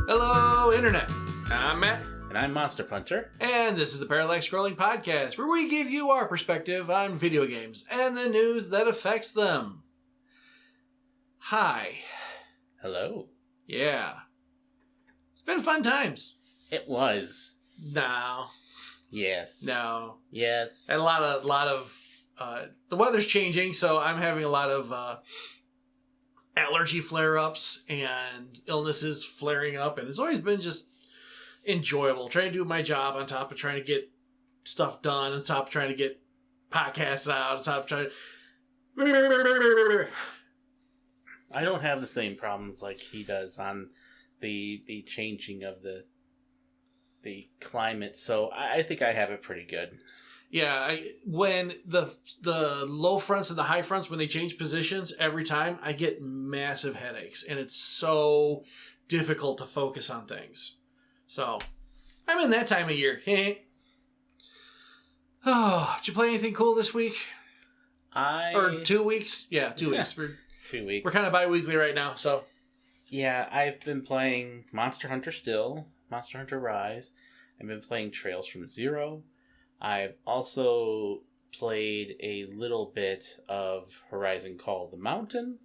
Hello, Internet. I'm Matt. And I'm Monster Punter. And this is the Parallax Scrolling Podcast, where we give you our perspective on video games and the news that affects them. Hi. Hello. Yeah. It's been fun times. It was. No. Yes. No. Yes. And a lot of the weather's changing, so I'm having a lot of allergy flare-ups and illnesses flaring up, and it's always been just enjoyable trying to do my job on top of trying to get stuff done, on top of trying to get podcasts out, on top of trying to... I don't have the same problems like he does on the changing of the climate, so I think I have it pretty good. Yeah, when the low fronts and the high fronts, when they change positions every time, I get massive headaches, and it's so difficult to focus on things. So, I'm in that time of year. Oh, did you play anything cool this week? Or 2 weeks? Yeah, 2 weeks. 2 weeks. We're kind of bi-weekly right now, so. Yeah, I've been playing Monster Hunter still, Monster Hunter Rise. I've been playing Trails from Zero. I've also played a little bit of Horizon Call of the Mountain.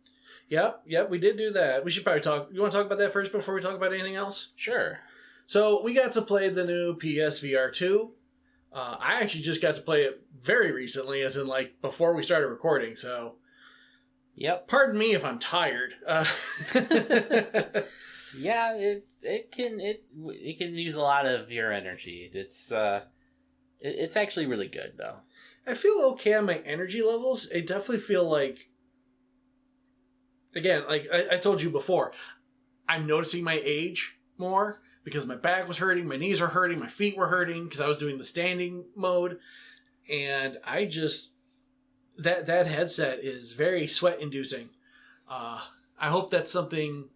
Yep, we did do that. We should probably talk. You want to talk about that first before we talk about anything else? Sure. So we got to play the new PSVR 2. I actually just got to play it very recently, as in like before we started recording, so... Yep. Pardon me if I'm tired. Yeah, it can use a lot of your energy. It's actually really good, though. I feel okay on my energy levels. I definitely feel like, again, like I told you before, I'm noticing my age more because my back was hurting, my knees were hurting, my feet were hurting because I was doing the standing mode. And I just, that headset is very sweat inducing. I hope that's something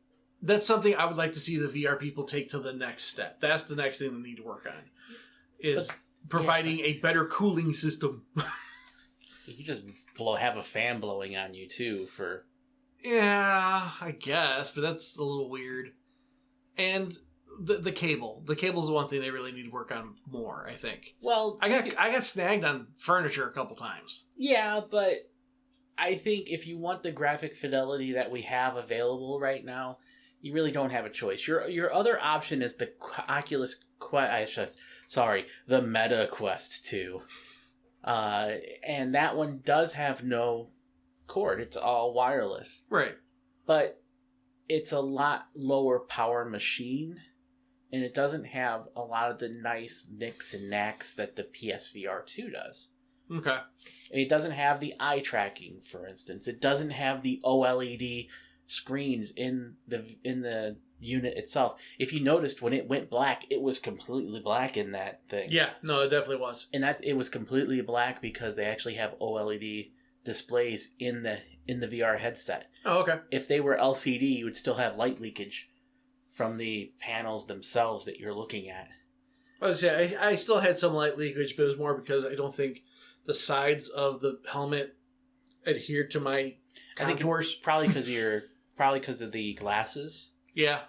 I would like to see the VR people take to the next step. That's the next thing they need to work on, is providing a better cooling system. You just have a fan blowing on you too for... Yeah, I guess, but that's a little weird. And the cable. The cable's the one thing they really need to work on more, I think. Well, I got snagged on furniture a couple times. Yeah, but I think if you want the graphic fidelity that we have available right now, you really don't have a choice. Your other option is the Oculus Quest. The Meta Quest 2. And that one does have no cord. It's all wireless. Right. But it's a lot lower power machine, and it doesn't have a lot of the nice nicks and knacks that the PSVR 2 does. Okay. It doesn't have the eye tracking, for instance. It doesn't have the OLED screens in the unit itself. If you noticed, when it went black, it was completely black in that thing. Yeah, no, it definitely was. And it was completely black because they actually have OLED displays in the VR headset. Oh, okay. If they were LCD, you would still have light leakage from the panels themselves that you're looking at. I was gonna say, I still had some light leakage, but it was more because I don't think the sides of the helmet adhered to my contours. Probably because of the glasses. Yeah,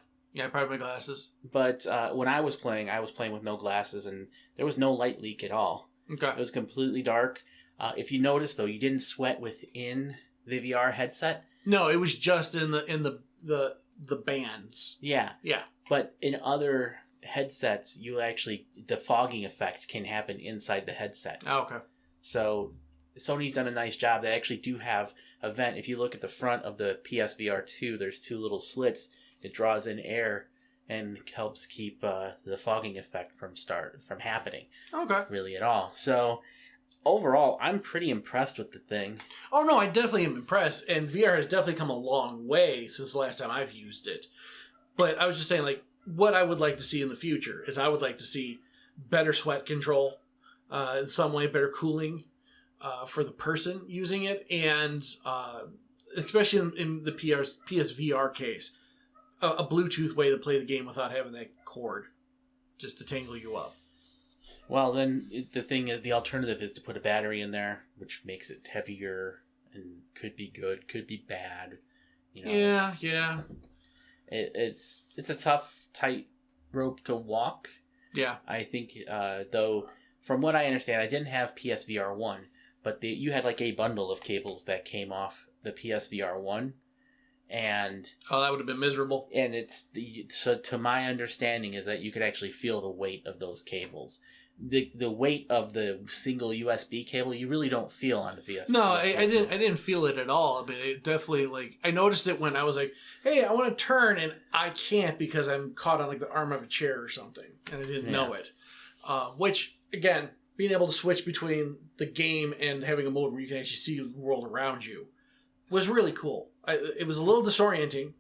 probably my glasses. But when I was playing with no glasses, and there was no light leak at all. Okay. It was completely dark. If you notice, though, you didn't sweat within the VR headset. No, it was just in the bands. Yeah. Yeah. But in other headsets, the fogging effect can happen inside the headset. Oh, okay. So Sony's done a nice job. They actually do have a vent. If you look at the front of the PSVR 2, there's two little slits. It draws in air and helps keep the fogging effect from happening. Okay. Really at all. So overall, I'm pretty impressed with the thing. Oh no, I definitely am impressed, and VR has definitely come a long way since the last time I've used it. But I was just saying, like, what I would like to see in the future is I would like to see better sweat control, in some way, better cooling for the person using it, and especially in the PSVR case, a Bluetooth way to play the game without having that cord just to tangle you up. Well, then the alternative is to put a battery in there, which makes it heavier and could be good, could be bad. You know. Yeah. It's a tough, tight rope to walk. Yeah. I think, though, from what I understand, I didn't have PSVR 1, but you had like a bundle of cables that came off the PSVR 1. And that would have been miserable. And so to my understanding is that you could actually feel the weight of those cables. The weight of the single USB cable you really don't feel on the PSVR. No, I didn't feel it at all. But it definitely I noticed it when I was like, hey, I want to turn and I can't because I'm caught on like the arm of a chair or something and I didn't know it. Which again, being able to switch between the game and having a mode where you can actually see the world around you was really cool. It was a little disorienting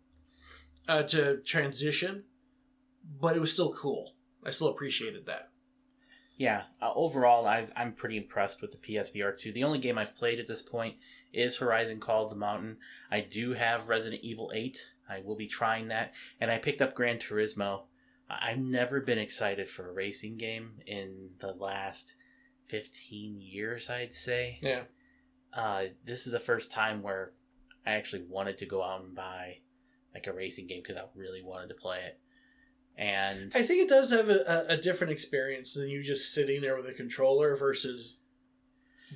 to transition, but it was still cool. I still appreciated that. Yeah, overall, I'm pretty impressed with the PSVR 2. The only game I've played at this point is Horizon Call of the Mountain. I do have Resident Evil 8. I will be trying that. And I picked up Gran Turismo. I've never been excited for a racing game in the last 15 years, I'd say. Yeah. This is the first time where I actually wanted to go out and buy like a racing game because I really wanted to play it. And I think it does have a different experience than you just sitting there with a controller versus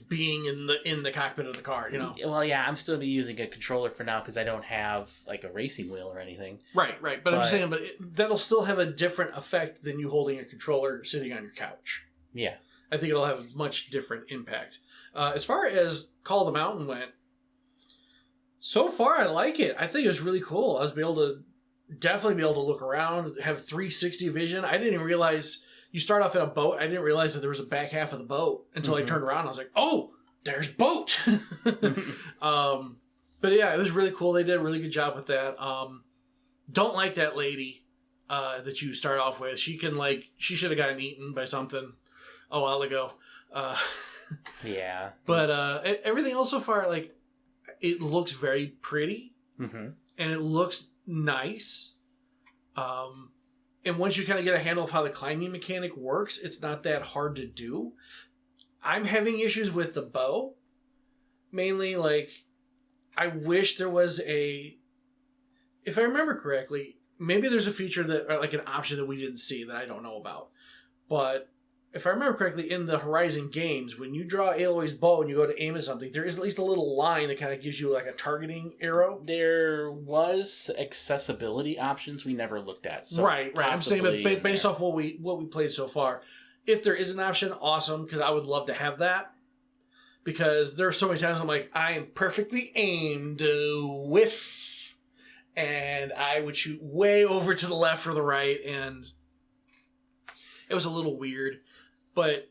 being in the cockpit of the car, you know? Well, yeah, I'm still be using a controller for now because I don't have like a racing wheel or anything. Right. But I'm just saying, that'll still have a different effect than you holding a controller sitting on your couch. Yeah. I think it'll have a much different impact. As far as Call of the Mountain went, so far I like it. I think it was really cool. I was definitely be able to look around, have 360 vision. I didn't even realize you start off in a boat. I didn't realize that there was a back half of the boat until I turned around. I was like, oh, there's boat. But yeah, it was really cool. They did a really good job with that. Don't like that lady that you start off with. She should have gotten eaten by something a while ago. Yeah. But everything else so far, like, it looks very pretty. Mm-hmm. And it looks nice. And once you kind of get a handle of how the climbing mechanic works, it's not that hard to do. I'm having issues with the bow. Mainly, like, I wish there was if I remember correctly, maybe there's a feature that, or like an option that we didn't see that I don't know about. But if I remember correctly, in the Horizon games, when you draw Aloy's bow and you go to aim at something, there is at least a little line that kind of gives you like a targeting arrow. There was accessibility options we never looked at. So right. I'm saying, but based off what we played so far, if there is an option, awesome, because I would love to have that. Because there are so many times I'm like, I am perfectly aimed, whiff, and I would shoot way over to the left or the right, and it was a little weird. But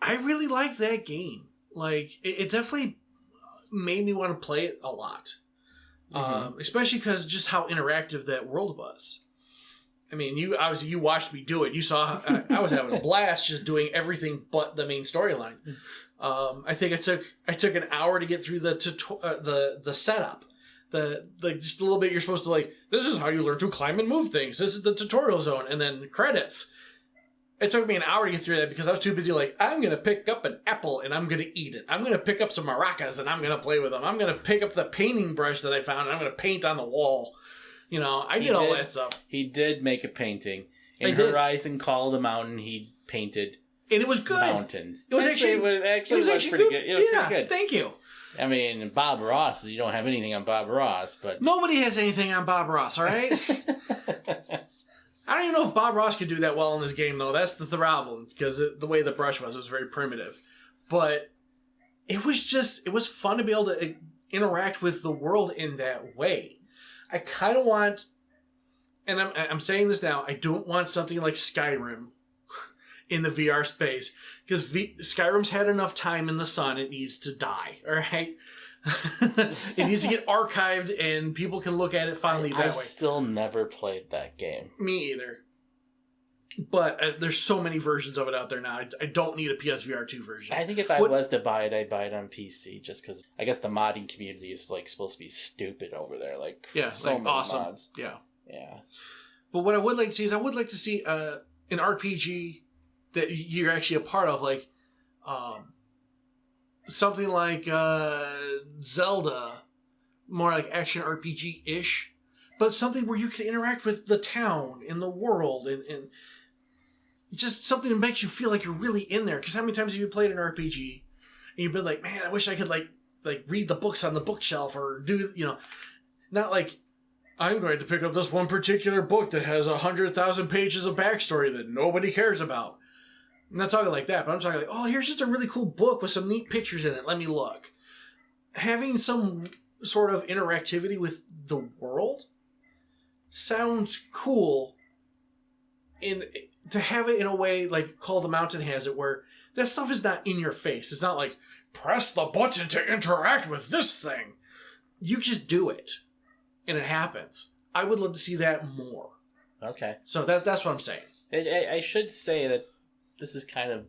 I really liked that game. Like, it definitely made me want to play it a lot. Mm-hmm. Especially because just how interactive that world was. I mean, you watched me do it. You saw I was having a blast just doing everything but the main storyline. I think I took an hour to get through the setup. Just a little bit. You're supposed to like, this is how you learn to climb and move things. This is the tutorial zone, and then credits. It took me an hour to get through that because I was too busy like, I'm going to pick up an apple and I'm going to eat it. I'm going to pick up some maracas and I'm going to play with them. I'm going to pick up the painting brush that I found and I'm going to paint on the wall. You know, I did all that stuff. He did make a painting. In Horizon Call of the Mountain, he painted and it was good. Mountains. It was actually pretty good. It was pretty good. Thank you. I mean, Bob Ross, you don't have anything on Bob Ross, but... Nobody has anything on Bob Ross, all right? I don't even know if Bob Ross could do that well in this game, though. That's the problem, because the way the brush was very primitive. But it was fun to be able to interact with the world in that way. I kind of want, and I'm saying this now, I don't want something like Skyrim in the VR space, because Skyrim's had enough time in the sun, it needs to die, all right? It needs to get archived and people can look at it fondly that way. I've still never played that game. Me either. But there's so many versions of it out there now. I don't need a PSVR 2 version. I think if I was to buy it, I'd buy it on PC just because I guess the modding community is like supposed to be stupid over there. Like, yeah, so many awesome mods. Yeah. But what I would like to see is an RPG that you're actually a part of, like something like Zelda, more like action RPG-ish, but something where you can interact with the town and the world and just something that makes you feel like you're really in there. Because how many times have you played an RPG and you've been like, man, I wish I could like read the books on the bookshelf or do, not like, I'm going to pick up this one particular book that has 100,000 pages of backstory that nobody cares about. I'm not talking like that, but I'm talking like, oh, here's just a really cool book with some neat pictures in it. Let me look. Having some sort of interactivity with the world sounds cool. To have it in a way like Call of the Mountain has it, where that stuff is not in your face. It's not like, press the button to interact with this thing. You just do it, and it happens. I would love to see that more. Okay. So that's what I'm saying. I should say that this is kind of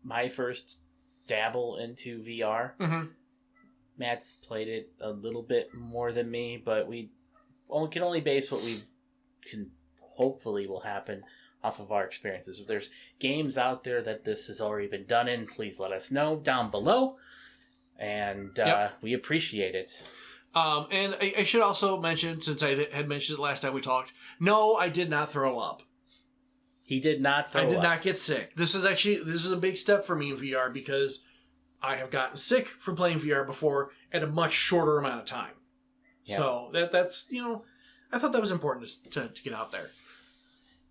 my first dabble into VR. Mm-hmm. Matt's played it a little bit more than me, but we can only base what we can hopefully will happen off of our experiences. If there's games out there that this has already been done in, please let us know down below. And we appreciate it. And I should also mention, since I had mentioned it last time we talked, no, I did not throw up. He did not throw up. I did not get sick. This is a big step for me in VR because I have gotten sick from playing VR before at a much shorter amount of time. Yeah. So that's I thought that was important to get out there.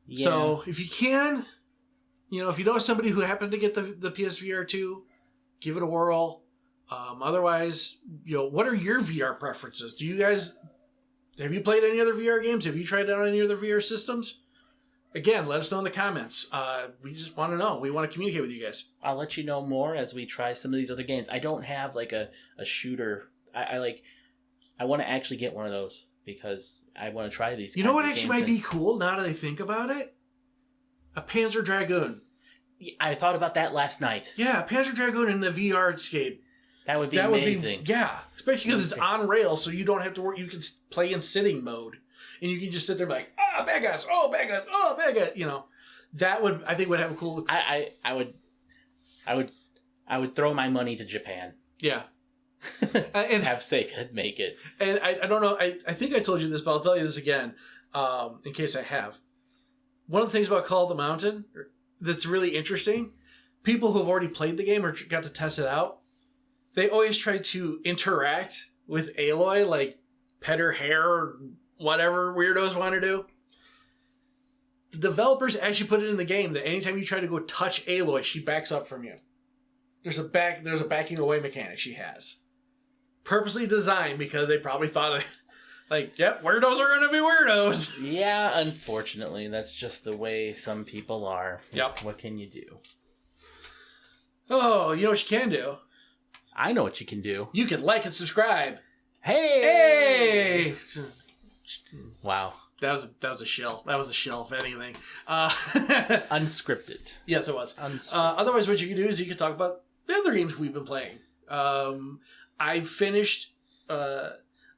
Yeah. So if you can, if you know somebody who happened to get the PSVR 2, give it a whirl. Otherwise, what are your VR preferences? Have you played any other VR games? Have you tried out any other VR systems? Again, let us know in the comments. We just want to know. We want to communicate with you guys. I'll let you know more as we try some of these other games. I don't have like a shooter. I want to actually get one of those because I want to try these. You know what actually might be cool now that I think about it? A Panzer Dragoon. I thought about that last night. Yeah, Panzer Dragoon in the VR escape. That would be amazing. Especially because it's on rails, so you don't have to work. You can play in sitting mode, and you can just sit there and be like, bad guys, bad guys, bad guys. That would have a cool. I would throw my money to Japan. Yeah. And have Sega make it. And I don't know. I think I told you this, but I'll tell you this again, in case I have. One of the things about Call of the Mountain that's really interesting, people who have already played the game or got to test it out, they always try to interact with Aloy, like pet her hair or whatever weirdos want to do. The developers actually put it in the game that anytime you try to go touch Aloy, she backs up from you. There's a backing away mechanic she has. Purposely designed because they probably thought yep, weirdos are going to be weirdos. Yeah, unfortunately, that's just the way some people are. Yep. What can you do? Oh, you know what you can do? I know what you can do. You can like and subscribe. Hey! Wow. That was a shill. That was a shill, if anything. Unscripted. Yes, it was. Otherwise, what you can do is you can talk about the other games we've been playing. I finished... I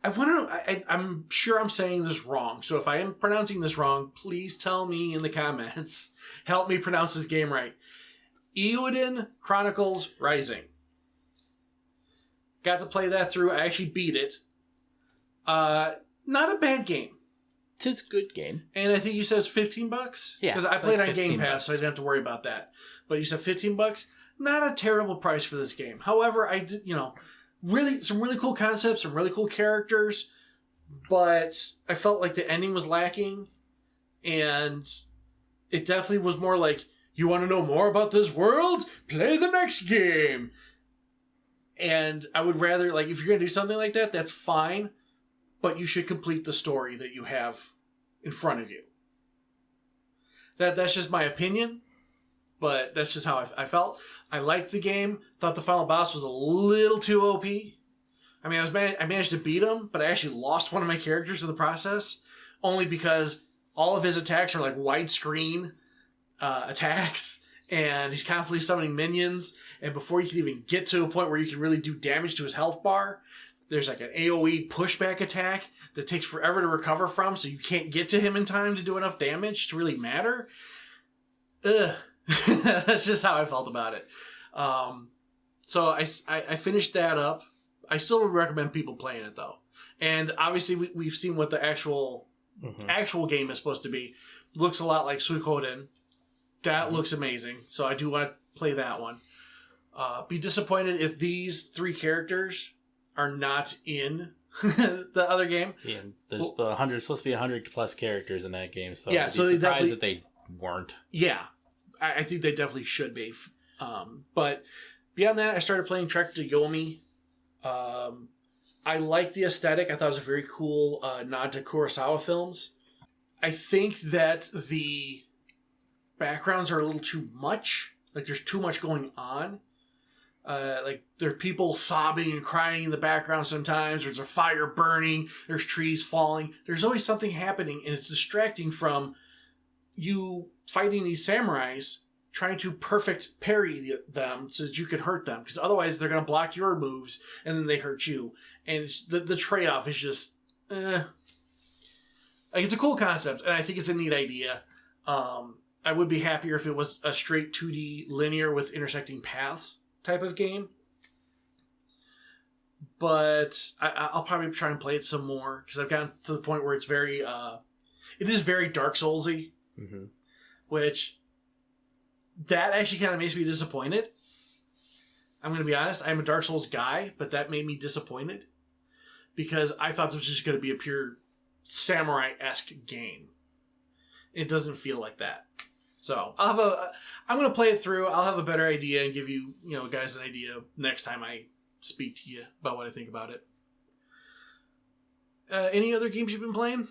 want to know... I'm sure I'm saying this wrong, so if I am pronouncing this wrong, please tell me in the comments. Help me pronounce this game right. Eowyn Chronicles Rising. Got to play that through. I actually beat it. Not a bad game. It's a good game. And I think you said it's $15? Yeah. Because I played on Game Pass, so I didn't have to worry about that. But you said $15? Not a terrible price for this game. However, I did, really some really cool concepts, some really cool characters, but I felt like the ending was lacking, and it definitely was more like, you want to know more about this world? Play the next game. And I would rather, if you're going to do something like that, that's fine, but you should complete the story that you have in front of you. That's just my opinion, but that's just how I felt. I liked the game. Thought the final boss was a little too OP. I mean, I managed to beat him, but I actually lost one of my characters in the process, only because all of his attacks are widescreen attacks, and he's constantly summoning minions, and before you can even get to a point where you can really do damage to his health bar, there's an AoE pushback attack that takes forever to recover from, so you can't get to him in time to do enough damage to really matter. Ugh. That's just how I felt about it. So I finished that up. I still would recommend people playing it, though. And obviously we've seen what the actual actual game is supposed to be. Looks a lot like Suikoden. That looks amazing. So I do want to play that one. Be disappointed if these 3 characters are not in the other game. Yeah, there's supposed to be 100 plus characters in that game, so yeah, I'd so be they surprised definitely that they weren't. Yeah, I think they definitely should be. But beyond that, I started playing Trek to Yomi. I like the aesthetic. I thought it was a very cool nod to Kurosawa films. I think that the backgrounds are a little too much. Like, there's too much going on. Like, there are people sobbing and crying in the background sometimes. There's a fire burning. There's trees falling. There's always something happening, and it's distracting from you fighting these samurais, trying to perfect parry them so that you can hurt them. Because otherwise, they're going to block your moves, and then they hurt you. And the trade-off is just... Like, it's a cool concept, and I think it's a neat idea. I would be happier if it was a straight 2D linear with intersecting paths type of game. But I'll probably try and play it some more, because I've gotten to the point where it's very... it is very Dark Souls-y, which... That actually kind of makes me disappointed. I'm going to be honest, I'm a Dark Souls guy, but that made me disappointed. Because I thought this was just going to be a pure samurai-esque game. It doesn't feel like that. So, I'm going to play it through. I'll have a better idea and give you, guys an idea next time I speak to you about what I think about it. Any other games you've been playing?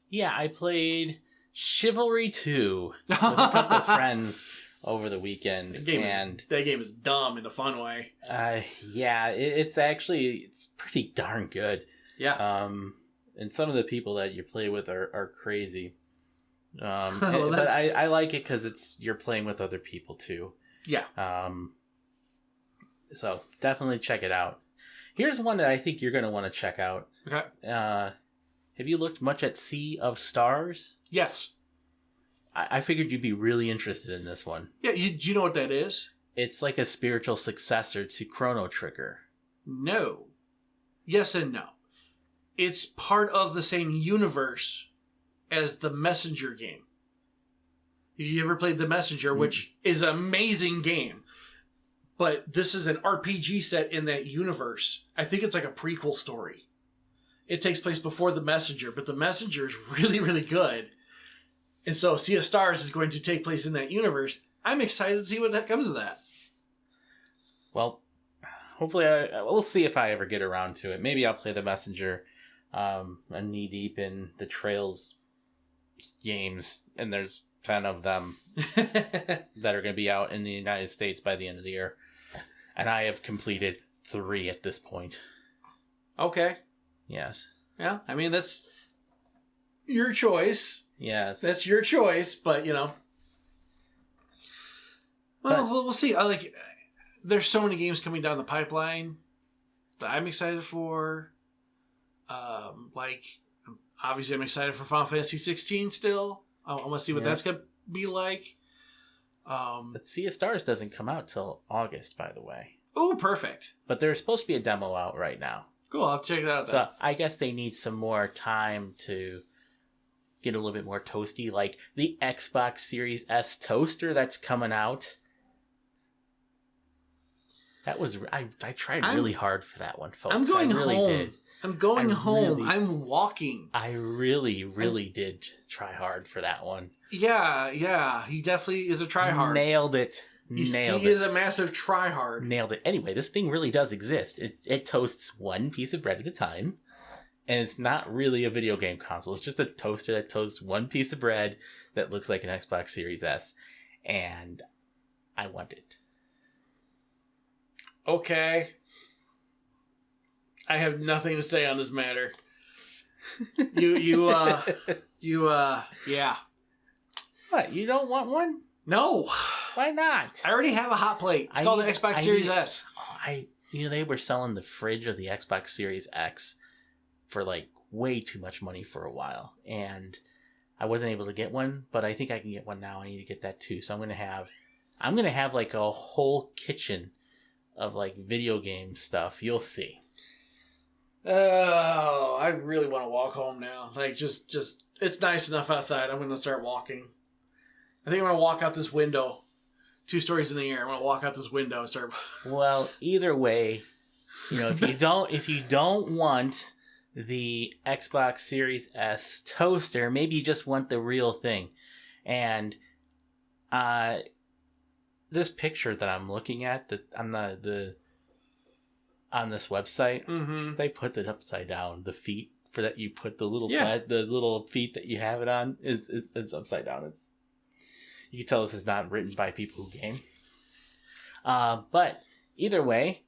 Yeah, I played Chivalry 2 with a couple of friends over the weekend. That game is dumb in a fun way. Yeah, it's pretty darn good. Yeah. And some of the people that you play with are crazy. But I like it because you're playing with other people too. Yeah. So definitely check it out. Here's one that I think you're going to want to check out. Okay. Have you looked much at Sea of Stars? Yes. I figured you'd be really interested in this one. Yeah, do you know what that is? It's like a spiritual successor to Chrono Trigger. No. Yes and no. It's part of the same universe as the Messenger game. Have you ever played The Messenger, which is an amazing game? But this is an RPG set in that universe. I think it's like a prequel story. It takes place before The Messenger, but The Messenger is really, really good. And so Sea of Stars is going to take place in that universe. I'm excited to see what comes of that. Well, hopefully we'll see if I ever get around to it. Maybe I'll play The Messenger. I'm knee deep in the Trails games, and there's 10 of them that are going to be out in the United States by the end of the year. And I have completed 3 at this point. Okay. Yes. Yeah, I mean, that's your choice. Yes. That's your choice, but, Well, we'll see. There's so many games coming down the pipeline that I'm excited for. Obviously, I'm excited for Final Fantasy 16 still. I want to see what that's going to be like. But Sea of Stars doesn't come out till August, by the way. Oh, perfect. But there's supposed to be a demo out right now. Cool, I'll check that out then. So I guess they need some more time to get a little bit more toasty, like the Xbox Series S toaster that's coming out. That was I tried really hard for that one, folks. I'm going I really home. Did. I'm going home. I'm walking. I really did try hard for that one. Yeah. He definitely is a tryhard. Nailed it. He is a massive tryhard. Nailed it. Anyway, this thing really does exist. It toasts one piece of bread at a time. And it's not really a video game console. It's just a toaster that toasts one piece of bread that looks like an Xbox Series S. And I want it. Okay. I have nothing to say on this matter. Yeah. What? You don't want one? No. Why not? I already have a hot plate. It's called the Xbox Series S. They were selling the fridge of the Xbox Series X for way too much money for a while, and I wasn't able to get one, but I think I can get one now. I need to get that too. So I'm gonna have a whole kitchen of video game stuff. You'll see. Oh, I really want to walk home now. Like, just, it's nice enough outside. I'm going to start walking. I think I'm going to walk out this window. 2 stories in the air. I'm going to walk out this window and start. Well, either way, if you don't want the Xbox Series S toaster, maybe you just want the real thing. And this picture that I'm looking at on on this website, they put it upside down. The feet for that you put the little the little feet that you have it on it's upside down. You can tell this is not written by people who game. But either way,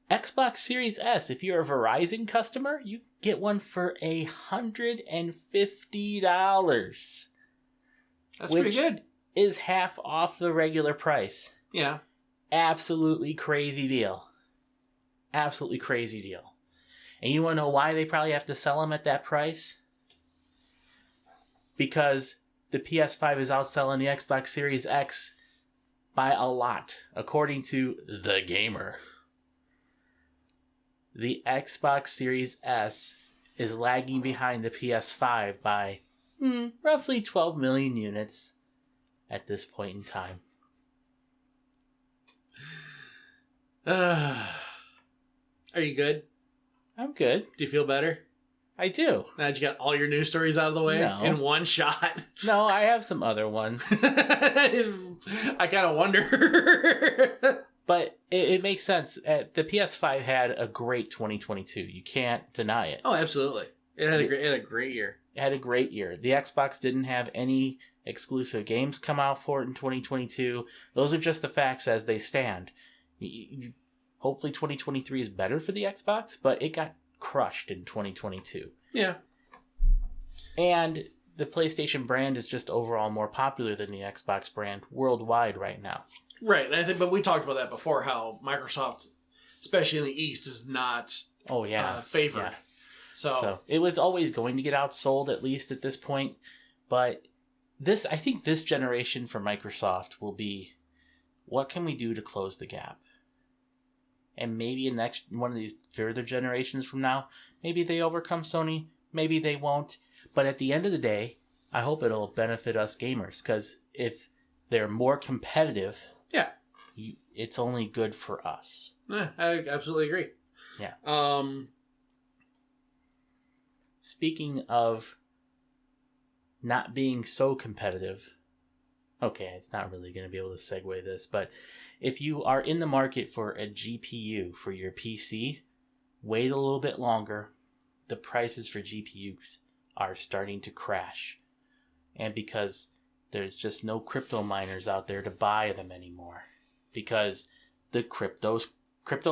Xbox Series S, if you're a Verizon customer, you get one for $150. That's pretty good. Is half off the regular price. Yeah. Absolutely crazy deal. Absolutely crazy deal. And you want to know why they probably have to sell them at that price? Because the PS5 is outselling the Xbox Series X by a lot, according to The Gamer. The Xbox Series S is lagging behind the PS5 by roughly 12 million units at this point in time. Are you good? I'm good. Do you feel better? I do. Now that you got all your news stories out of the way in one shot. No, I have some other ones. I kind of wonder. But it makes sense. The PS5 had a great 2022. You can't deny it. Oh, absolutely. It had a great year. It had a great year. The Xbox didn't have any exclusive games come out for it in 2022. Those are just the facts as they stand. Hopefully 2023 is better for the Xbox, but it got crushed in 2022. Yeah. And the PlayStation brand is just overall more popular than the Xbox brand worldwide right now. Right. But we talked about that before, how Microsoft, especially in the East, is not favored. Yeah. So it was always going to get outsold, at least at this point. But I think this generation for Microsoft will be, what can we do to close the gap? And maybe in next one of these further generations from now, maybe they overcome Sony, maybe they won't. But at the end of the day, I hope it'll benefit us gamers, because if they're more competitive, it's only good for us. Yeah, I absolutely agree. Yeah. Speaking of not being so competitive, okay, it's not really going to be able to segue this, but if you are in the market for a GPU for your PC, wait a little bit longer. The prices for GPUs are starting to crash. And because there's just no crypto miners out there to buy them anymore. Because the crypto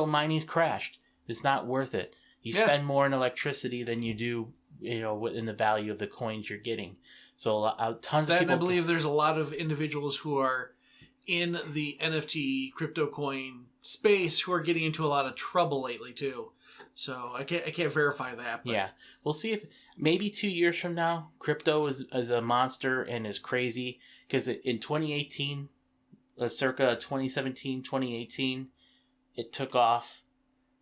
mining's crashed. It's not worth it. You spend more in electricity than you do, in the value of the coins you're getting. So tons of people... I believe there's a lot of individuals who are in the NFT crypto coin space who are getting into a lot of trouble lately too. So I can't verify that. But. Yeah, we'll see if maybe 2 years from now, crypto is a monster and is crazy, because in 2018, circa 2017, 2018, it took off.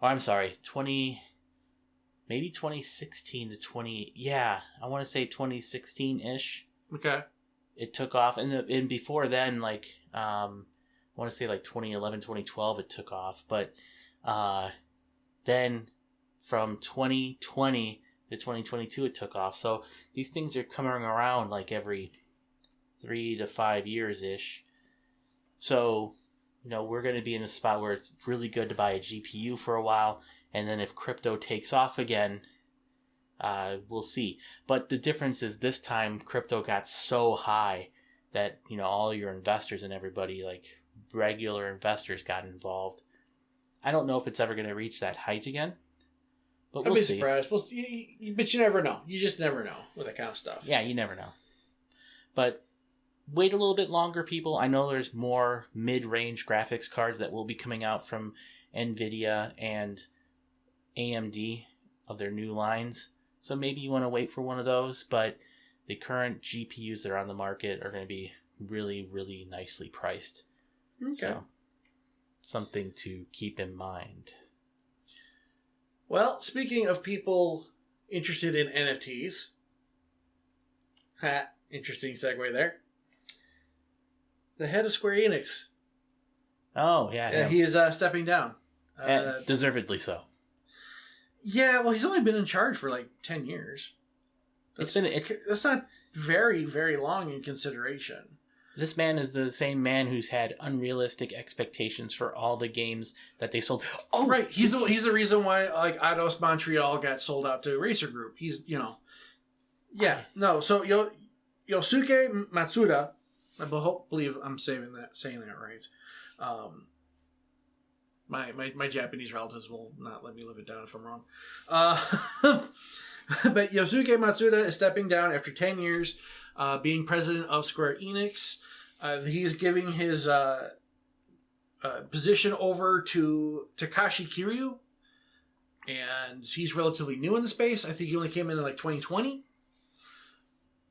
Oh, I'm sorry, 2016 to 20. Yeah, I want to say 2016-ish. Okay. It took off, and before then, I want to say 2011, 2012, it took off. But then from 2020 to 2022, it took off. So these things are coming around every 3 to 5 years ish. So we're going to be in a spot where it's really good to buy a GPU for a while, and then if crypto takes off again, we'll see. But the difference is this time crypto got so high that all your investors and everybody, regular investors, got involved. I don't know if it's ever going to reach that height again, but we'll see. I'd be surprised. But you never know. You just never know with that kind of stuff. Yeah, you never know. But wait a little bit longer, people. I know there's more mid-range graphics cards that will be coming out from NVIDIA and AMD of their new lines. So maybe you want to wait for one of those, but the current GPUs that are on the market are going to be really, really nicely priced. Okay. So, something to keep in mind. Well, speaking of people interested in NFTs, interesting segue there. The head of Square Enix. Oh, yeah. He is stepping down. And deservedly so. Yeah, well, he's only been in charge for like 10 years. That's not very, very long in consideration. This man is the same man who's had unrealistic expectations for all the games that they sold. Oh, right. He's the reason why like Eidos Montreal got sold out to Racer Group. He's, yeah. No, so Yosuke Matsuda, I believe I'm saying that right. My Japanese relatives will not let me live it down if I'm wrong. But Yosuke Matsuda is stepping down after 10 years being president of Square Enix. He is giving his position over to Takashi Kiryu, and he's relatively new in the space. I think he only came in like 2020.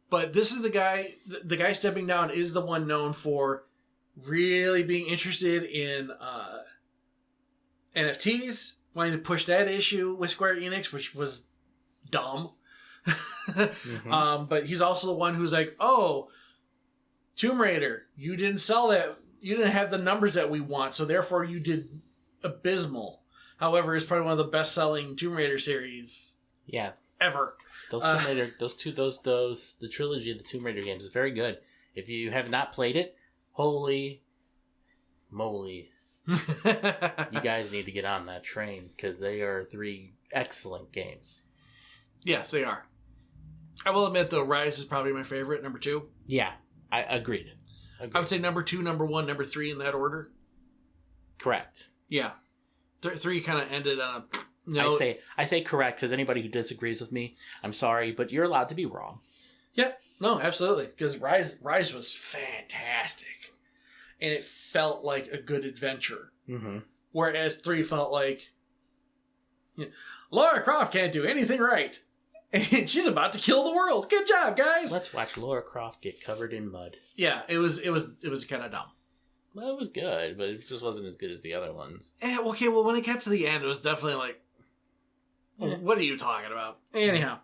But this is the guy. The guy stepping down is the one known for really being interested in NFTs, wanting to push that issue with Square Enix, which was dumb. Mm-hmm. But he's also the one who's like, oh, Tomb Raider, you didn't sell that. You didn't have the numbers that we want, so therefore you did abysmal. However, it's probably one of the best-selling Tomb Raider series ever. Those Tomb Raider, the trilogy of the Tomb Raider games is very good. If you have not played it, holy moly. You guys need to get on that train because they are 3 excellent games. Yes, they are. I will admit, though, Rise is probably my favorite, number 2. Yeah, I agreed. I would say number 2, number 1, number 3 in that order. Correct. Yeah. 3 kind of ended on a note. I say correct because anybody who disagrees with me, I'm sorry, but you're allowed to be wrong. Yeah, no, absolutely. Because Rise was fantastic. And it felt like a good adventure. Mm-hmm. Whereas 3 felt like Lara Croft can't do anything right. And she's about to kill the world. Good job, guys. Let's watch Lara Croft get covered in mud. Yeah, it was kind of dumb. Well, it was good, but it just wasn't as good as the other ones. Okay, well, when it got to the end, it was definitely like, what are you talking about? Anyhow,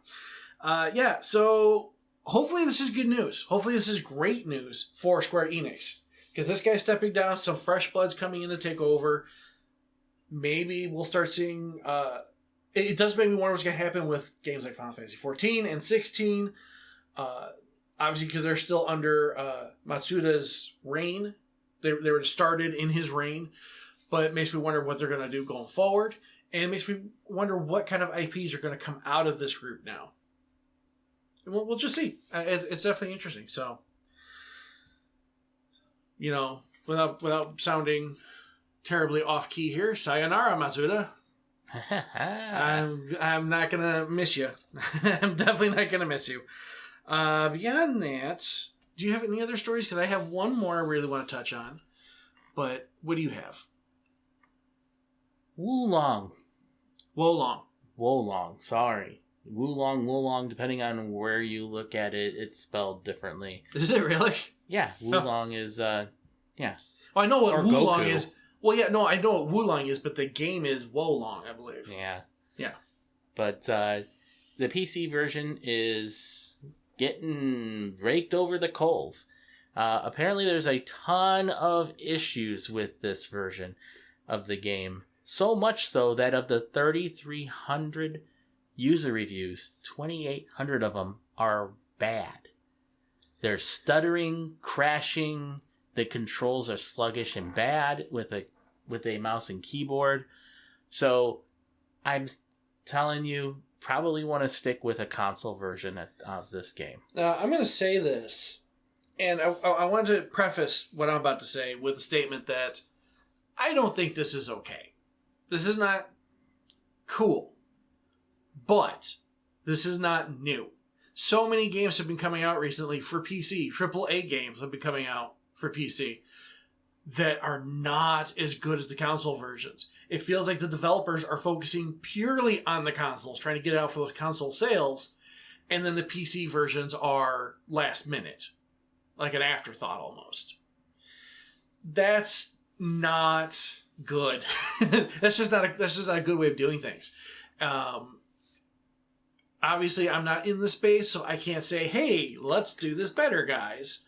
so hopefully this is good news. Hopefully this is great news for Square Enix. Because this guy's stepping down, some fresh blood's coming in to take over. Maybe we'll start seeing... it does make me wonder what's going to happen with games like Final Fantasy 14 and 16. Obviously, because they're still under Matsuda's reign. They were started in his reign. But it makes me wonder what they're going to do going forward. And it makes me wonder what kind of IPs are going to come out of this group now. And we'll just see. It's definitely interesting. So... without sounding terribly off key here, sayonara, Matsuda. I'm not gonna miss you. I'm definitely not gonna miss you. Beyond that, do you have any other stories? Because I have one more I really want to touch on. But what do you have? Wulong. Sorry. Wulong, depending on where you look at it, it's spelled differently. Is it really? Yeah, Wulong is, yeah. Well, I know what Wulong Goku. is. Well, yeah, no, I know what Wulong is, but the game is Wolong, I believe. Yeah. Yeah. But the PC version is getting raked over the coals. Apparently there's a ton of issues with this version of the game. So much so that of the 3,300 user reviews, 2,800 of them are bad. They're stuttering, crashing. The controls are sluggish and bad with a mouse and keyboard. So I'm telling you, probably want to stick with a console version of this game. Now, I'm going to say this, and I want to preface what I'm about to say with a statement that I don't think this is okay. This is not cool. But this is not new. So many games have been coming out recently for PC. AAA games have been coming out for PC that are not as good as the console versions. It feels like the developers are focusing purely on the consoles, trying to get it out for those console sales, and then the PC versions are last minute, like an afterthought almost. That's not good. That's just not a good way of doing things. Obviously, I'm not in the space, so I can't say, hey, let's do this better, guys.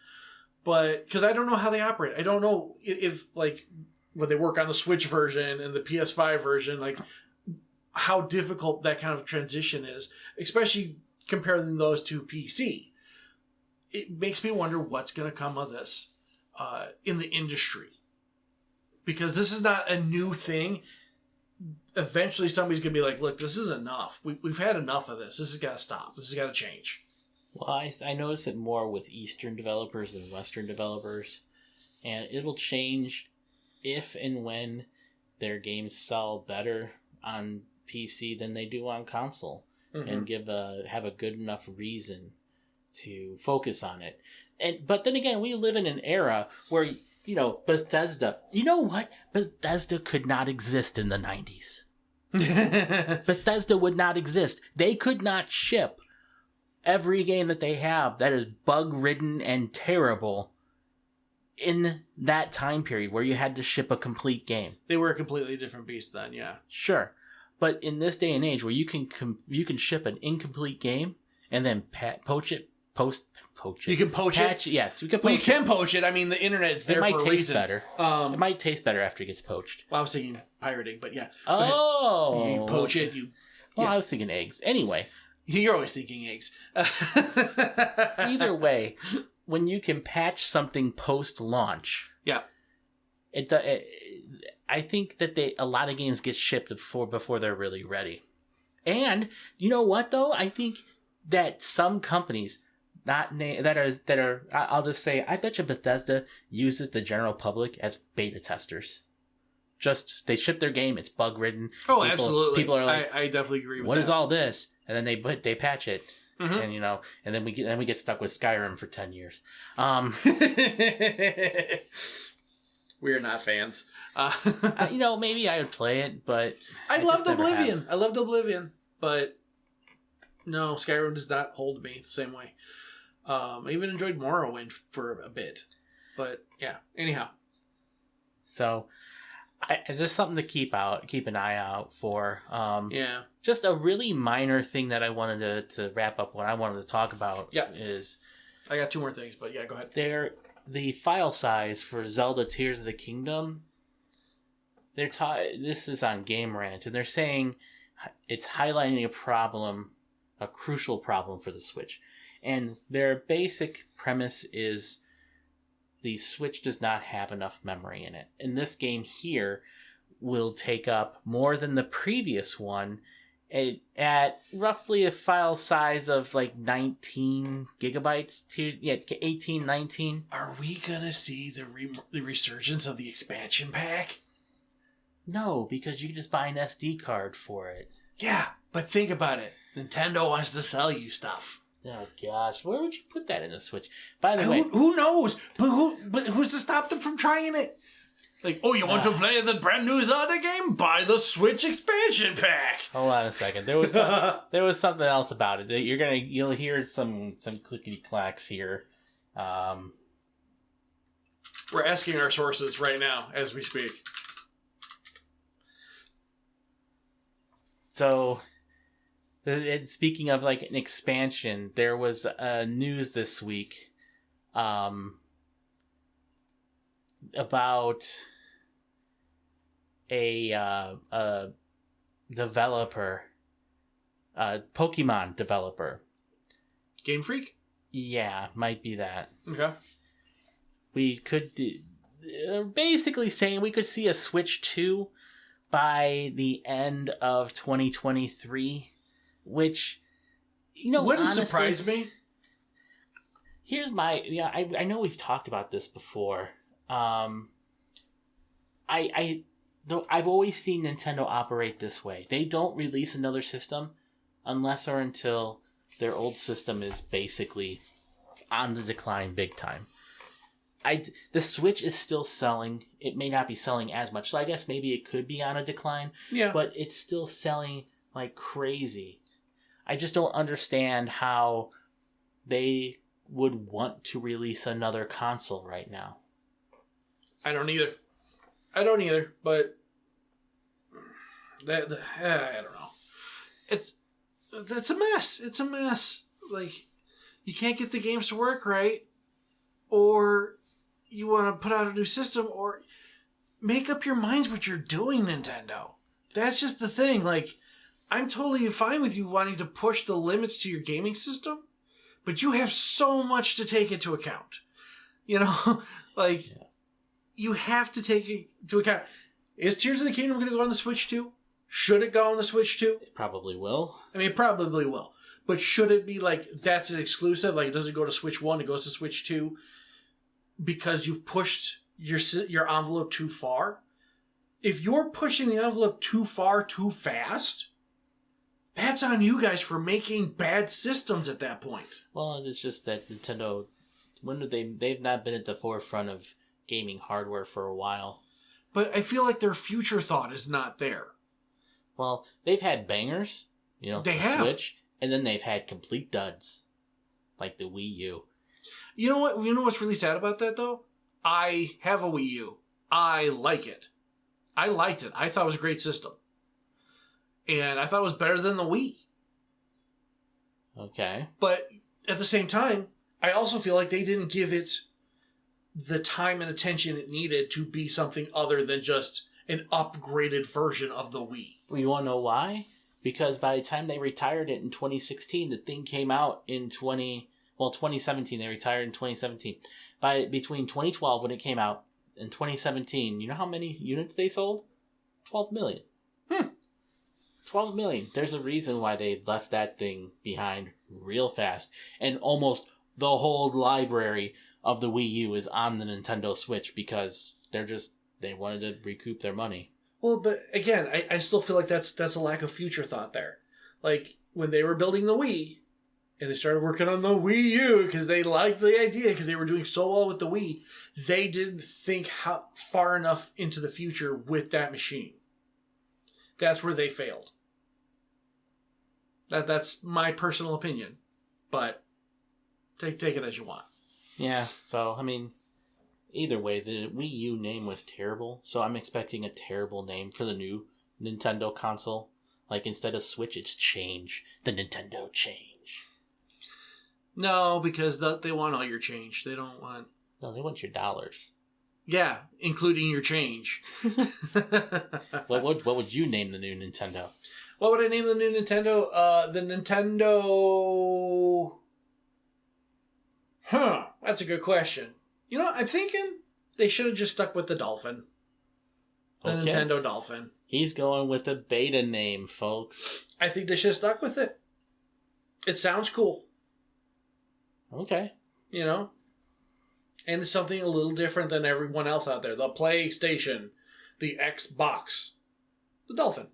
But, because I don't know how they operate. I don't know if, like, when they work on the Switch version and the PS5 version, like, how difficult that kind of transition is, especially comparing those to PC. It makes me wonder what's going to come of this in the industry. Because this is not a new thing. Eventually somebody's going to be like, look, this is enough. We've had enough of this. This has got to stop. This has got to change. Well, I notice it more with Eastern developers than Western developers. And it'll change if and when their games sell better on PC than they do on console. And have a good enough reason to focus on it. But then again, we live in an era where, Bethesda... You know what? Bethesda could not exist in the 90s. Bethesda would not exist. They could not ship every game that they have that is bug-ridden and terrible in that time period where you had to ship a complete game. They were a completely different beast then, yeah. Sure. But in this day and age where you can ship an incomplete game and then poach it. You can poach it? Yes, you can poach it. Well, you can poach it. I mean, the internet's there for a reason. It might taste better. It might taste better after it gets poached. Well, I was thinking pirating, but yeah. Oh! You poach it, I was thinking eggs. Anyway. You're always thinking eggs. Either way, when you can patch something post-launch... Yeah. I think that a lot of games get shipped before they're really ready. And, you know what, though? I think that some companies... that are I'll just say, I bet you Bethesda uses the general public as beta testers. Just, they ship their game, it's bug ridden. Oh, absolutely. People are like, I definitely agree with that. What is all this? And then they patch it. And and then we get stuck with Skyrim for 10 years. We're not fans. Maybe I would play it, but I loved Oblivion. I loved Oblivion, but no, Skyrim does not hold me the same way. I even enjoyed Morrowind for a bit, but yeah. Anyhow, so there's something to keep an eye out for. Yeah. Just a really minor thing that I wanted to wrap up. What I wanted to talk about is I got two more things, but yeah, go ahead. The file size for Zelda Tears of the Kingdom. This is on Game Rant, and they're saying it's highlighting a crucial problem for the Switch. And their basic premise is the Switch does not have enough memory in it. And this game here will take up more than the previous one at roughly a file size of like 19 gigabytes to 18, 19. Are we gonna see the resurgence of the expansion pack? No, because you can just buy an SD card for it. Yeah, but think about it. Nintendo wants to sell you stuff. Oh gosh, where would you put that in the Switch? By the way, who knows? But who's to stop them from trying it? Like, oh, you want to play the brand new Zelda game? Buy the Switch expansion pack. Hold on a second. There was something else about it. You'll hear some clickety clacks here. We're asking our sources right now as we speak. So, speaking of like an expansion, there was news this week about a developer, Pokemon developer. Game Freak? Yeah, might be that. Okay. We could basically saying we could see a Switch 2 by the end of 2023, which, wouldn't honestly, surprise me. Here's my, I know we've talked about this before. I've always seen Nintendo operate this way. They don't release another system unless or until their old system is basically on the decline big time. The Switch is still selling. It may not be selling as much, so I guess maybe it could be on a decline. Yeah. But it's still selling like crazy. I just don't understand how they would want to release another console right now. I don't either, but I don't know. it's a mess. It's a mess. Like, you can't get the games to work right, or you want to put out a new system, or make up your minds what you're doing, Nintendo. That's just the thing. Like, I'm totally fine with you wanting to push the limits to your gaming system, but you have so much to take into account. You know, like, you have to take it into account. Is Tears of the Kingdom going to go on the Switch too? Should it go on the Switch too? It probably will. I mean, it probably will. But should it be like, that's an exclusive? Like, it doesn't go to Switch 1, it goes to Switch 2 because you've pushed your envelope too far? If you're pushing the envelope too far, too fast, that's on you guys for making bad systems at that point. Well, it's just that Nintendo, they've not been at the forefront of gaming hardware for a while. But I feel like their future thought is not there. Well, they've had bangers, they have. Switch, and then they've had complete duds, like the Wii U. You know what? You know what's really sad about that, though? I have a Wii U. I like it. I liked it. I thought it was a great system. And I thought it was better than the Wii. Okay. But at the same time, I also feel like they didn't give it the time and attention it needed to be something other than just an upgraded version of the Wii. Well, you want to know why? Because by the time they retired it in 2016, the thing came out in 2017. They retired in 2017. Between 2012 when it came out and 2017, you know how many units they sold? 12 million. 12 million. There's a reason why they left that thing behind real fast. And almost the whole library of the Wii U is on the Nintendo Switch because they wanted to recoup their money. Well, but again, I still feel like that's a lack of future thought there. Like, when they were building the Wii, and they started working on the Wii U because they liked the idea because they were doing so well with the Wii, they didn't think far enough into the future with that machine. That's where they failed. That's my personal opinion, but take it as you want. Yeah, so, I mean, either way, the Wii U name was terrible, so I'm expecting a terrible name for the new Nintendo console. Like, instead of Switch, it's Change. The Nintendo Change. No, because they want all your change. They don't want... No, they want your dollars. Yeah, including your change. What would you name the new Nintendo? What would I name the new Nintendo? The Nintendo... That's a good question. You know, I'm thinking they should have just stuck with the Dolphin. The Nintendo Dolphin. He's going with a beta name, folks. I think they should have stuck with it. It sounds cool. Okay. You know? And it's something a little different than everyone else out there. The PlayStation. The Xbox. The Dolphin.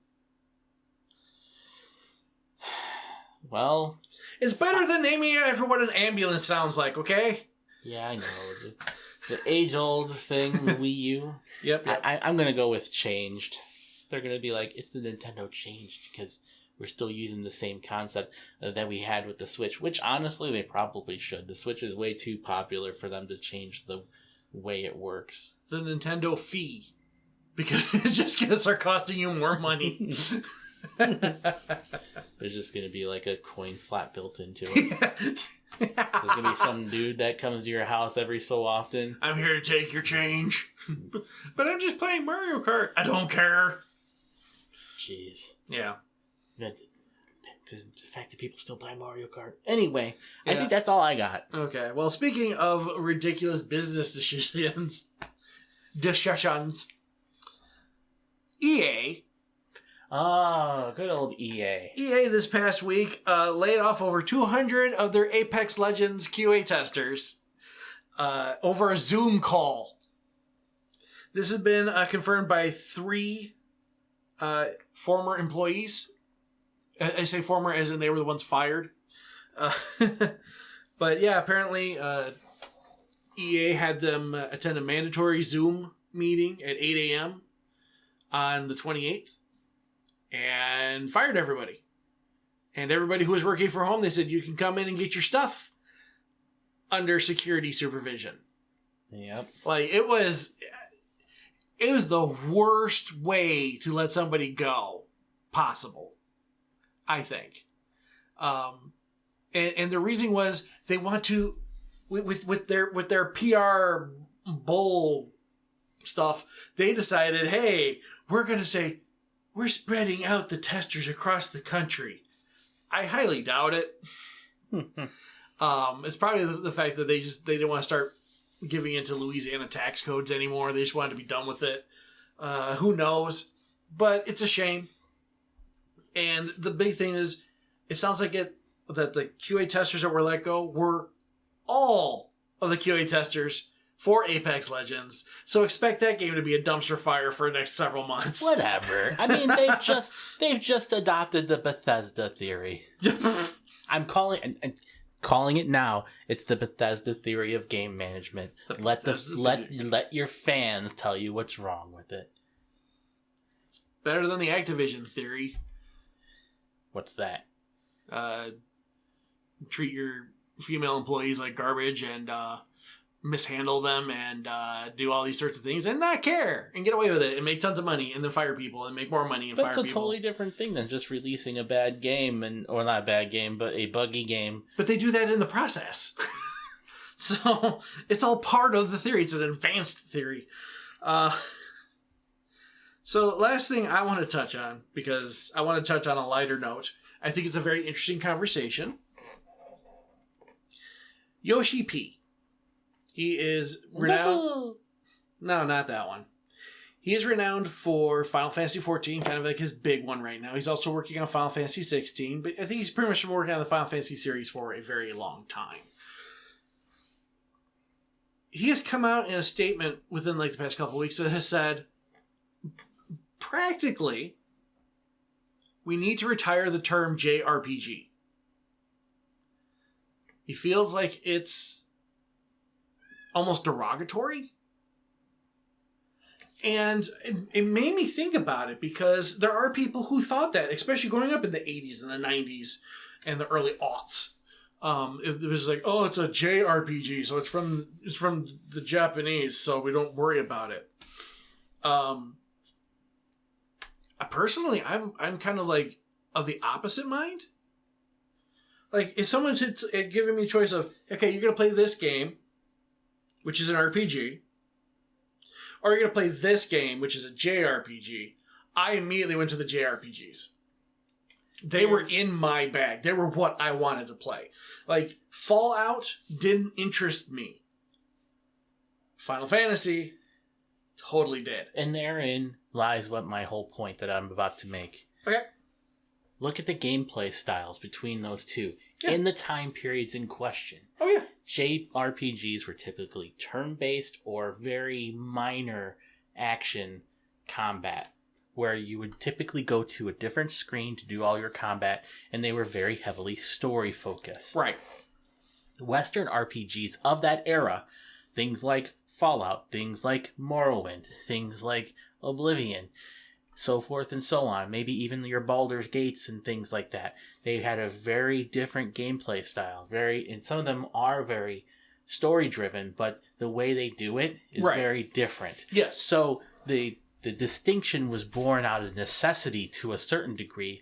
Well... It's better than naming it after what an ambulance sounds like, okay? Yeah, I know. The age-old thing, the Wii U. Yep. I'm going to go with Changed. They're going to be like, it's the Nintendo Changed because we're still using the same concept that we had with the Switch, which honestly they probably should. The Switch is way too popular for them to change the way it works. The Nintendo fee. Because it's just going to start costing you more money. There's just going to be like a coin slot built into it. There's going to be some dude that comes to your house every so often. I'm here to take your change. But I'm just playing Mario Kart. I don't care. Jeez. Yeah. The fact that people still buy Mario Kart. Anyway, yeah. I think that's all I got. Okay. Well, speaking of ridiculous business decisions, EA. Oh, good old EA. EA this past week laid off over 200 of their Apex Legends QA testers over a Zoom call. This has been confirmed by 3 former employees. I say former as in they were the ones fired. But yeah, apparently EA had them attend a mandatory Zoom meeting at 8 a.m. on the 28th. And fired everybody. And everybody who was working from home, they said, you can come in and get your stuff under security supervision. Yep. Like, it was the worst way to let somebody go possible. I think. And the reason was they want to, with their PR bull stuff, they decided, hey, we're going to say, we're spreading out the testers across the country. I highly doubt it. It's probably the fact that they didn't want to start giving into Louisiana tax codes anymore. They just wanted to be done with it. Who knows? But it's a shame. And the big thing is, it sounds like that the QA testers that were let go were all of the QA testers for Apex Legends. So expect that game to be a dumpster fire for the next several months. Whatever. I mean, they've just adopted the Bethesda theory. I'm calling it now. It's the Bethesda theory of game management. Let your fans tell you what's wrong with it. It's better than the Activision theory. What's that? Treat your female employees like garbage and mishandle them and do all these sorts of things and not care and get away with it and make tons of money and then fire people and make more money and fire people. That's a totally different thing than just releasing a bad game or not a bad game, but a buggy game. But they do that in the process. So it's all part of the theory. It's an advanced theory. So last thing I want to touch on, because I want to touch on a lighter note. I think it's a very interesting conversation. Yoshi P. He is renowned... No, not that one. He is renowned for Final Fantasy XIV, kind of like his big one right now. He's also working on Final Fantasy XVI, but I think he's pretty much been working on the Final Fantasy series for a very long time. He has come out in a statement within like the past couple of weeks that has said, practically, we need to retire the term JRPG. He feels like it's almost derogatory. And it made me think about it because there are people who thought that, especially growing up in the 80s and the 90s and the early aughts. It was like, oh, it's a JRPG, so it's from the Japanese, so we don't worry about it. Personally, I'm kind of like of the opposite mind. Like, if someone had given me a choice of, okay, you're going to play this game, which is an RPG, or you're going to play this game, which is a JRPG, I immediately went to the JRPGs. They were in my bag. They were what I wanted to play. Like, Fallout didn't interest me. Final Fantasy totally did. And therein lies what my whole point that I'm about to make. Okay. Look at the gameplay styles between those two in the time periods in question. Oh, yeah. JRPGs were typically turn-based or very minor action combat, where you would typically go to a different screen to do all your combat, and they were very heavily story-focused. Right. Western RPGs of that era, things like Fallout, things like Morrowind, things like Oblivion, so forth and so on, maybe even your Baldur's Gates and things like that. They had a very different gameplay style, and some of them are very story-driven, but the way they do it is very different. Yes. So the distinction was born out of necessity to a certain degree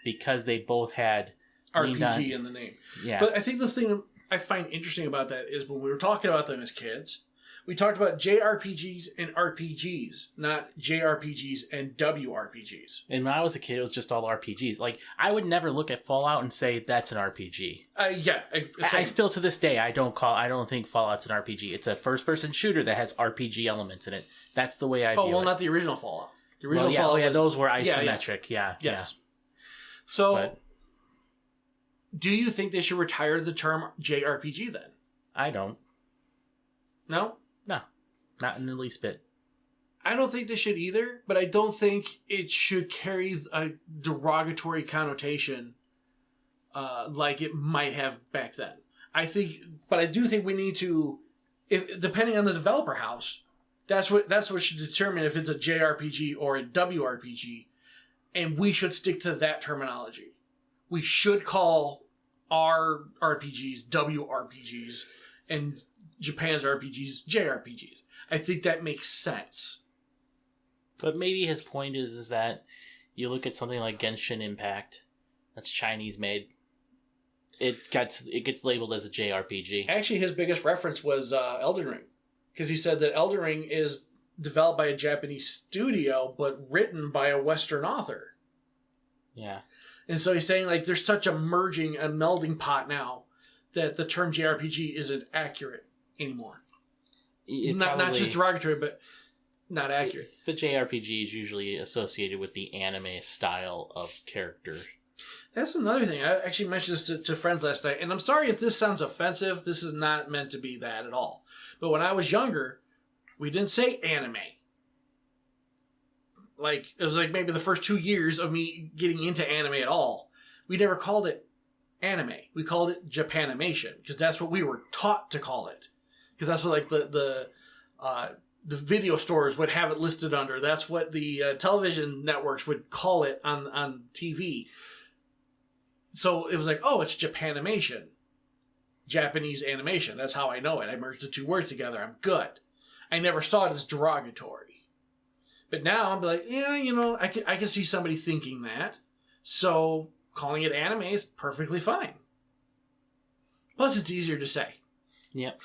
because they both had RPG in the name. Yeah. But I think the thing I find interesting about that is when we were talking about them as kids, we talked about JRPGs and RPGs, not JRPGs and WRPGs. And when I was a kid, it was just all RPGs. Like, I would never look at Fallout and say that's an RPG. I still to this day I don't think Fallout's an RPG. It's a first-person shooter that has RPG elements in it. That's the way I view it. Oh, well, not the original Fallout. The original Fallout those were isometric. Yeah. Yes. Yeah. So, do you think they should retire the term JRPG then? I don't. No? No. Not in the least bit. I don't think they should either, but I don't think it should carry a derogatory connotation like it might have back then. I do think we need to, depending on the developer house, that's what should determine if it's a JRPG or a WRPG, and we should stick to that terminology. We should call our RPGs WRPGs and Japan's RPGs JRPGs. I think that makes sense. But maybe his point is that you look at something like Genshin Impact, That's Chinese made. It gets labeled as a JRPG. Actually, his biggest reference was Elden Ring, because he said that Elden Ring is developed by a Japanese studio, but written by a Western author. Yeah. And so he's saying, like, there's such a melding pot now that the term JRPG isn't accurate anymore. Not just derogatory, but not accurate. But JRPG is usually associated with the anime style of character. That's another thing. I actually mentioned this to friends last night, and I'm sorry if this sounds offensive. This is not meant to be that at all. But when I was younger, we didn't say anime. Like, it was like maybe the first 2 years of me getting into anime at all. We never called it anime. We called it Japanimation, because that's what we were taught to call it. Because that's what, like, the video stores would have it listed under. That's what the television networks would call it on TV. So it was like, oh, it's Japanimation. Japanese animation. That's how I know it. I merged the two words together. I'm good. I never saw it as derogatory. But now I'm like, yeah, you know, I can see somebody thinking that. So calling it anime is perfectly fine. Plus, it's easier to say. Yep.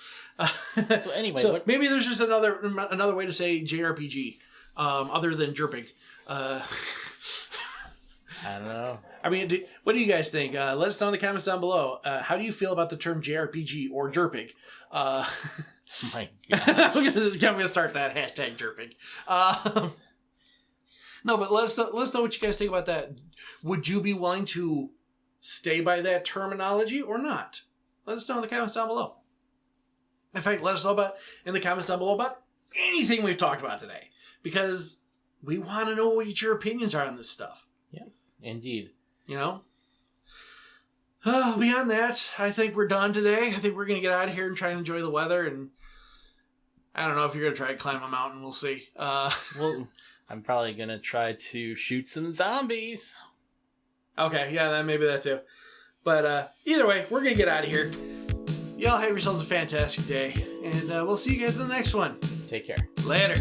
So anyway, so maybe there's just another way to say JRPG, other than jerping. I don't know. I mean, what do you guys think? Let us know in the comments down below. How do you feel about the term JRPG or jerping? My God. I'm going to start that hashtag jerping. No, but let us know what you guys think about that. Would you be willing to stay by that terminology or not? Let us know in the comments down below. In fact, let us know in the comments down below about anything we've talked about today, because we want to know what your opinions are on this stuff. Yeah, indeed. You know? Beyond that, I think we're done today. I think we're going to get out of here and try and enjoy the weather. And I don't know if you're going to try to climb a mountain. We'll see. Well, I'm probably going to try to shoot some zombies. Okay, yeah, maybe that too. But either way, we're going to get out of here. Y'all have yourselves a fantastic day. And we'll see you guys in the next one. Take care. Later.